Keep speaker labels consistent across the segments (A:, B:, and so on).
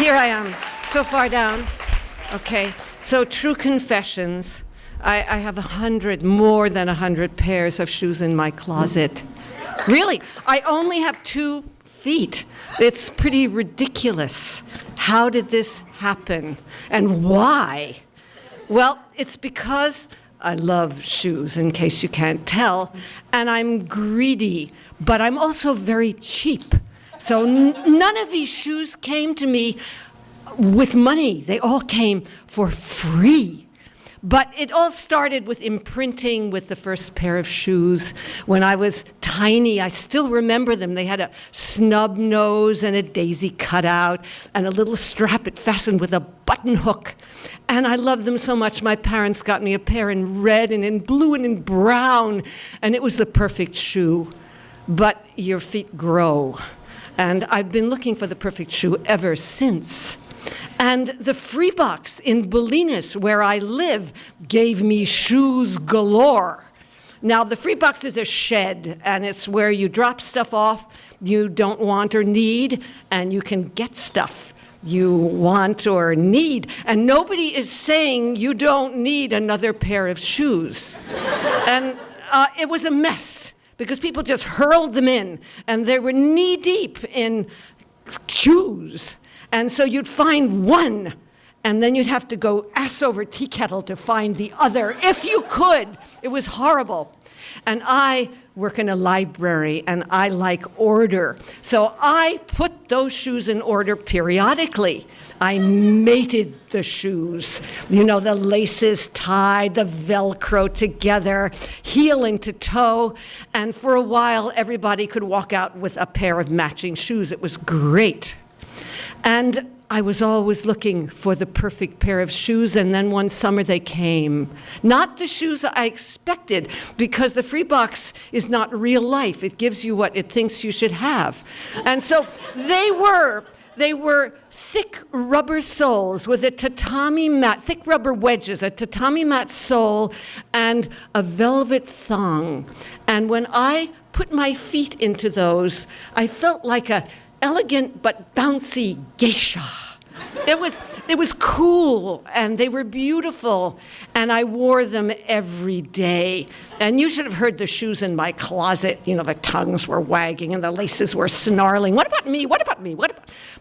A: Here I am, so far down. Okay, so true confessions. I have more than 100 pairs of shoes in my closet. Really, I only have 2 feet. It's pretty ridiculous. How did this happen? And why? Well, it's because I love shoes, in case you can't tell, and I'm greedy, but I'm also very cheap. So none of these shoes came to me with money. They all came for free. But it all started with imprinting with the first pair of shoes. When I was tiny, I still remember them. They had a snub nose and a daisy cutout and a little strap it fastened with a button hook. And I loved them so much, my parents got me a pair in red and in blue and in brown. And it was the perfect shoe. But your feet grow. And I've been looking for the perfect shoe ever since. And the free box in Bolinas, where I live, gave me shoes galore. Now, the free box is a shed, and it's where you drop stuff off you don't want or need, and you can get stuff you want or need. And nobody is saying you don't need another pair of shoes. And it was a mess, because people just hurled them in, and they were knee-deep in shoes. And so you'd find one, and then you'd have to go ass over tea kettle to find the other, if you could. It was horrible. And I work in a library, and I like order. So I put those shoes in order periodically. I mated the shoes. You know, the laces tied, the Velcro together, heel into toe. And for a while, everybody could walk out with a pair of matching shoes. It was great. And I was always looking for the perfect pair of shoes, and then one summer they came. Not the shoes I expected, because the free box is not real life. It gives you what it thinks you should have. And so they were thick rubber soles with a tatami mat, thick rubber wedges, a tatami mat sole, and a velvet thong. And when I put my feet into those, I felt like a elegant but bouncy geisha. It was cool, and they were beautiful, and I wore them every day. And you should have heard the shoes in my closet. You know, the tongues were wagging and the laces were snarling. What about me? What about me?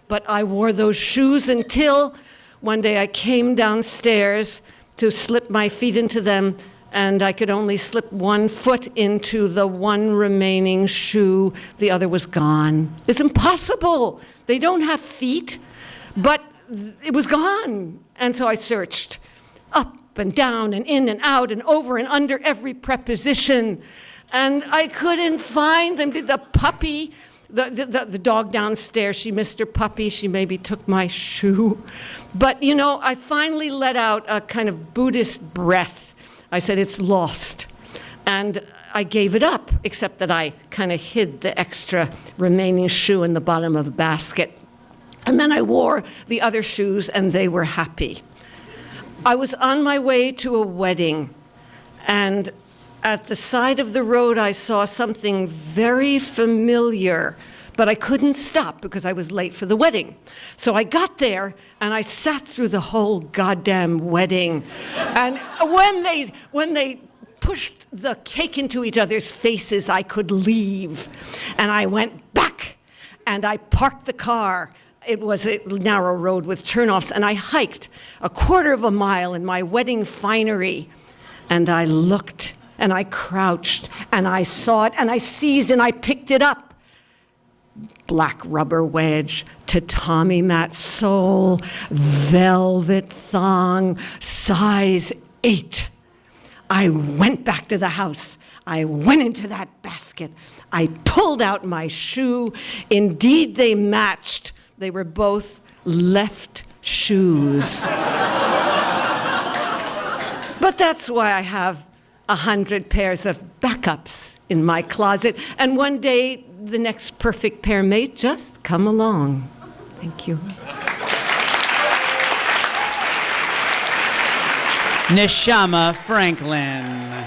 A: But I wore those shoes until one day I came downstairs to slip my feet into them, and I could only slip one foot into the one remaining shoe. The other was gone. It's impossible. They don't have feet, but it was gone. And so I searched up and down and in and out and over and under every preposition, and I couldn't find them. Did the puppy, the dog downstairs, she missed her puppy. She maybe took my shoe. But, you know, I finally let out a kind of Buddhist breath. I said, it's lost. And I gave it up, except that I kind of hid the extra remaining shoe in the bottom of a basket. And then I wore the other shoes, and they were happy. I was on my way to a wedding, and at the side of the road, I saw something very familiar, but I couldn't stop because I was late for the wedding. So I got there, and I sat through the whole goddamn wedding. And when they pushed the cake into each other's faces, I could leave. And I went back, and I parked the car. It was a narrow road with turnoffs, and I hiked a quarter of a mile in my wedding finery. And I looked, and I crouched, and I saw it, and I seized, and I picked it up. Black rubber wedge, tatami mat sole, velvet thong, size 8. I went back to the house. I went into that basket. I pulled out my shoe. Indeed, they matched. They were both left shoes. But that's why I have 100 pairs of backups in my closet. And one day, the next perfect pair may just come along. Thank you.
B: Neshama Franklin.